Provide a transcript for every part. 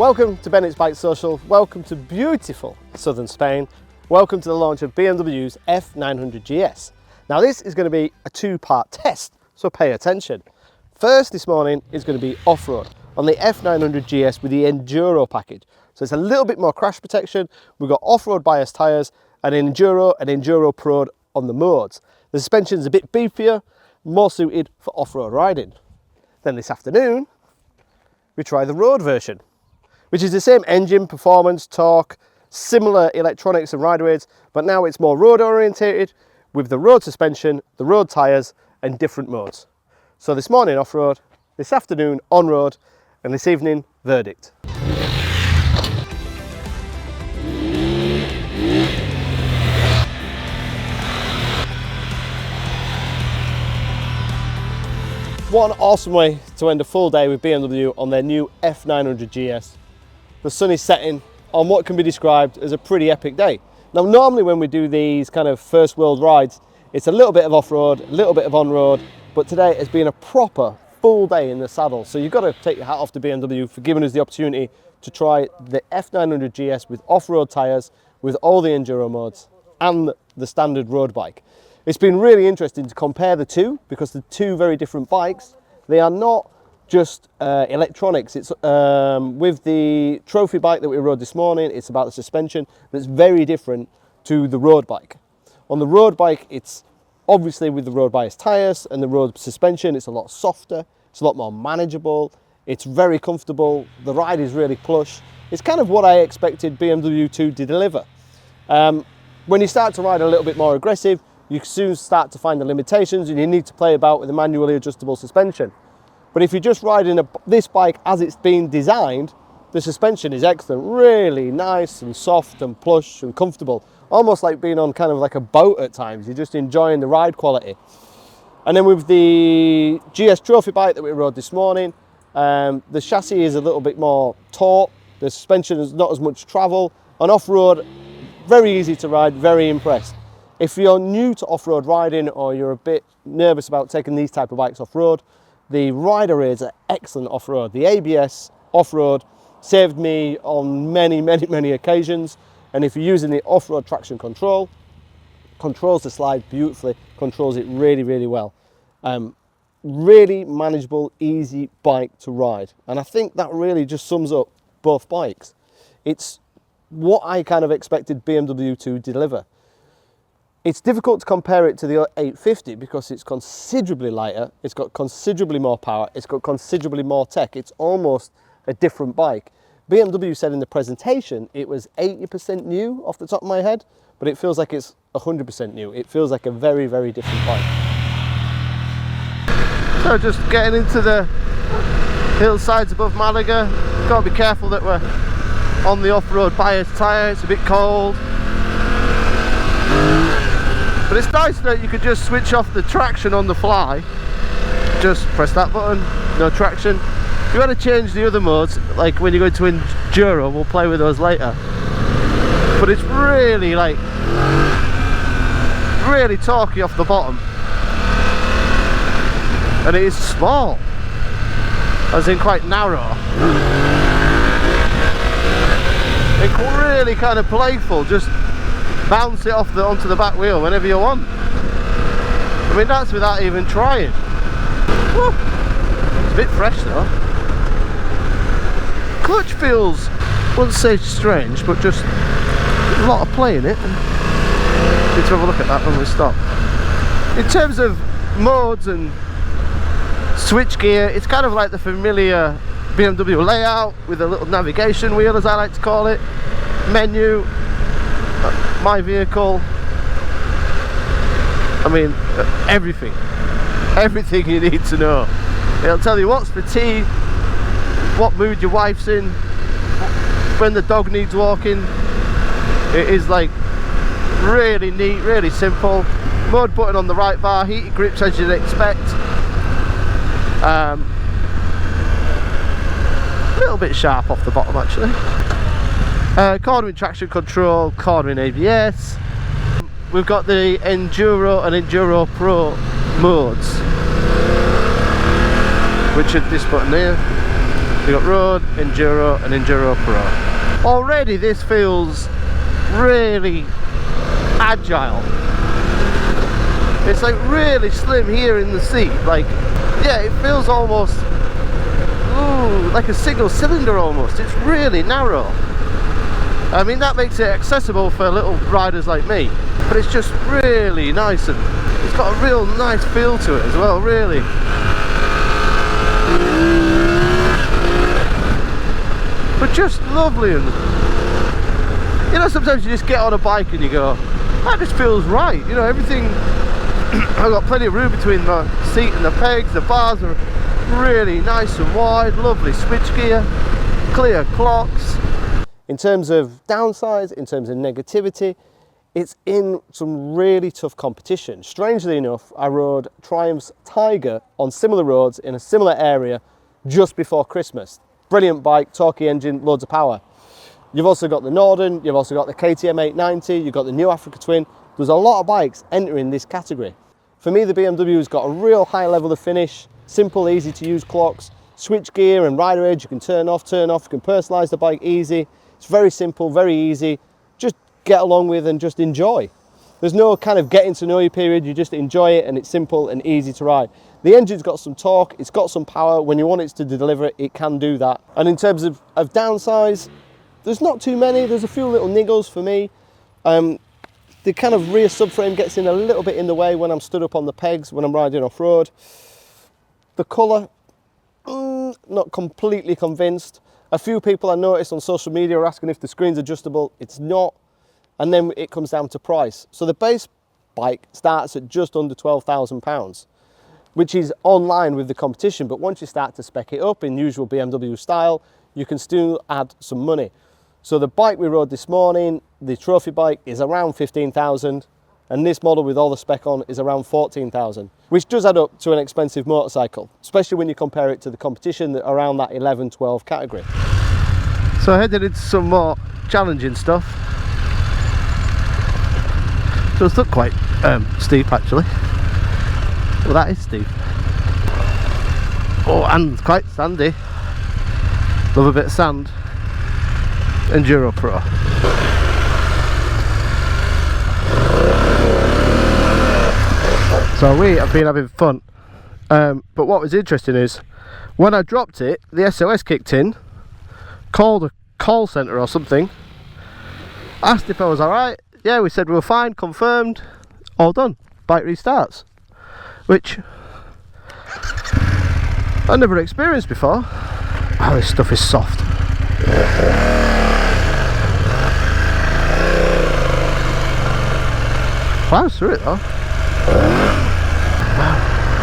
Welcome to Bennett's BikeSocial, welcome to beautiful southern Spain, welcome to the launch of BMW's F900GS. Now this is going to be a two-part test, so pay attention. First this morning is going to be off-road on the F900GS with the Enduro package. So it's a little bit more crash protection, we've got off-road bias tyres, an Enduro Pro on the modes. The suspension's a bit beefier, more suited for off-road riding. Then this afternoon, we try the road version, which is the same engine, performance, torque, similar electronics and ride weights, but now it's more road orientated with the road suspension, the road tyres and different modes. So this morning off-road, this afternoon on-road, and this evening verdict. What an awesome way to end a full day with BMW on their new F900GS. The sun is setting on what can be described as a pretty epic day. Now normally when we do these kind of first world rides, it's a little bit of off-road, a little bit of on-road, but today has been a proper full day in the saddle. So you've got to take your hat off to BMW for giving us the opportunity to try the F900GS with off-road tyres, with all the enduro modes and the standard road bike. It's been really interesting to compare the two because they're two very different bikes. They are not just electronics. It's with the trophy bike that we rode this morning, it's about the suspension that's very different to the road bike. On the road bike, it's obviously with the road bias tyres and the road suspension, it's a lot softer, it's a lot more manageable, it's very comfortable, the ride is really plush. It's kind of what I expected BMW to deliver. When you start to ride a little bit more aggressive, you soon start to find the limitations and you need to play about with the manually adjustable suspension. But if you're just riding this bike as it's been designed, the suspension is excellent, really nice and soft and plush and comfortable. Almost like being on kind of like a boat at times, you're just enjoying the ride quality. And then with the GS trophy bike that we rode this morning, the chassis is a little bit more taut, the suspension is not as much travel. On off-road, very easy to ride, very impressed. If you're new to off-road riding or you're a bit nervous about taking these type of bikes off-road, the rider aids are excellent off-road. The ABS off-road saved me on many occasions. And if you're using the off-road traction control, controls the slide beautifully, controls it really well. Really manageable, easy bike to ride. And I think that really just sums up both bikes. It's what I kind of expected BMW to deliver. It's difficult to compare it to the 850 because it's considerably lighter, it's got considerably more power, it's got considerably more tech. It's almost a different bike. BMW said in the presentation it was 80% new off the top of my head, but it feels like it's 100% new. It feels like a very different bike. So just getting into the hillsides above Malaga. Got to be careful that we're on the off-road bias tyre, it's a bit cold. But it's nice that you could just switch off the traction on the fly. Just press that button, no traction. If you want to change the other modes, like when you go to Enduro, we'll play with those later. But it's really torquey off the bottom. And it is small, as in quite narrow. It's really kind of playful, just bounce it off onto the back wheel whenever you want. I mean, that's without even trying. Woo. It's a bit fresh though. Clutch feels, I wouldn't say strange, but just a lot of play in it. Need to have a look at that when we stop. In terms of modes and switch gear, it's kind of like the familiar BMW layout with a little navigation wheel, as I like to call it, menu, my vehicle. I mean, everything you need to know. It'll tell you what's for tea, what mood your wife's in, when the dog needs walking. It is like really neat, really simple. Mode button on the right bar, heated grips as you'd expect. A little bit sharp off the bottom actually. Cornering traction control, cornering ABS. We've got the Enduro and Enduro Pro modes, which is this button here. You've got Road, Enduro and Enduro Pro. Already this feels really agile. It's like really slim here in the seat. Like, yeah, it feels almost like a single cylinder almost. It's really narrow. I mean, that makes it accessible for little riders like me, but it's just really nice, and it's got a real nice feel to it as well, really. But just lovely. And you know, sometimes you just get on a bike and you go, that just feels right, you know, everything. I've got plenty of room between the seat and the pegs. The bars are really nice and wide, lovely switch gear, clear clocks. In terms of downsides, in terms of negativity, it's in some really tough competition. Strangely enough, I rode Triumph's Tiger on similar roads in a similar area just before Christmas. Brilliant bike, torquey engine, loads of power. You've also got the Norden, you've also got the KTM 890, you've got the new Africa Twin. There's a lot of bikes entering this category. For me, the BMW's got a real high level of finish, simple, easy to use clocks, switch gear and rider edge, you can turn off, you can personalize the bike easy. It's very simple, very easy, just get along with and just enjoy. There's no kind of getting to know you period, you just enjoy it and it's simple and easy to ride. The engine's got some torque, it's got some power. When you want it to deliver it, it can do that. And in terms of downsides, there's not too many. There's a few little niggles for me. The kind of rear subframe gets in a little bit in the way when I'm stood up on the pegs, when I'm riding off-road. The colour, not completely convinced. A few people I noticed on social media are asking if the screen's adjustable. It's not. And then it comes down to price. So the base bike starts at just under £12,000, which is online with the competition. But once you start to spec it up in usual BMW style, you can still add some money. So the bike we rode this morning, the trophy bike, is around 15,000. And this model with all the spec on is around 14,000, which does add up to an expensive motorcycle, especially when you compare it to the competition that around that 11-12 category. So I headed into some more challenging stuff. So it's look quite steep actually. Well, that is steep. Oh, and quite sandy. Love a bit of sand. Enduro Pro. So we have been having fun, but what was interesting is when I dropped it, the SOS kicked in, called a call centre or something, asked if I was alright. Yeah, we said we were fine, confirmed, all done, bike restarts, which I never experienced before. Oh, this stuff is soft. Wow, through it though.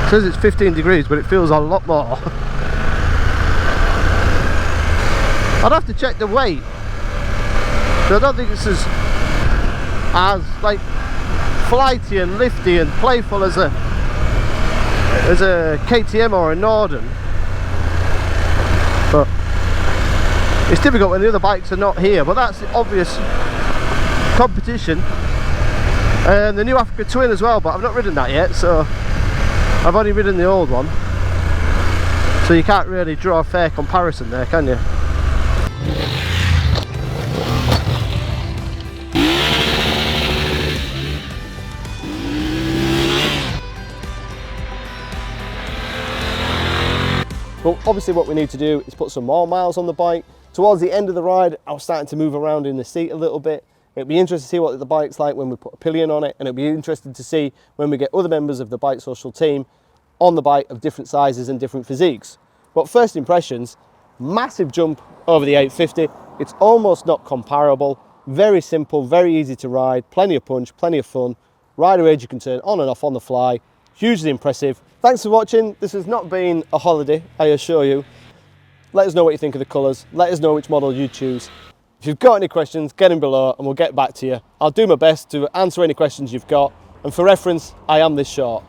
It says it's 15 degrees, but it feels a lot more. I'd have to check the weight. So I don't think it's as like flighty and lifty and playful as a KTM or a Norden. But it's difficult when the other bikes are not here. But that's the obvious competition. And the new Africa Twin as well, but I've not ridden that yet, so I've only ridden the old one, so you can't really draw a fair comparison there, can you? Well, obviously what we need to do is put some more miles on the bike. Towards the end of the ride, I was starting to move around in the seat a little bit. It'll be interesting to see what the bike's like when we put a pillion on it, and it'll be interesting to see when we get other members of the BikeSocial team on the bike of different sizes and different physiques. But first impressions, massive jump over the 850. It's almost not comparable. Very simple, very easy to ride, plenty of punch, plenty of fun. Rider edge you can turn on and off on the fly. Hugely impressive. Thanks for watching. This has not been a holiday, I assure you. Let us know what you think of the colours. Let us know which model you choose. If you've got any questions, get them below and we'll get back to you. I'll do my best to answer any questions you've got. And for reference, I am this short.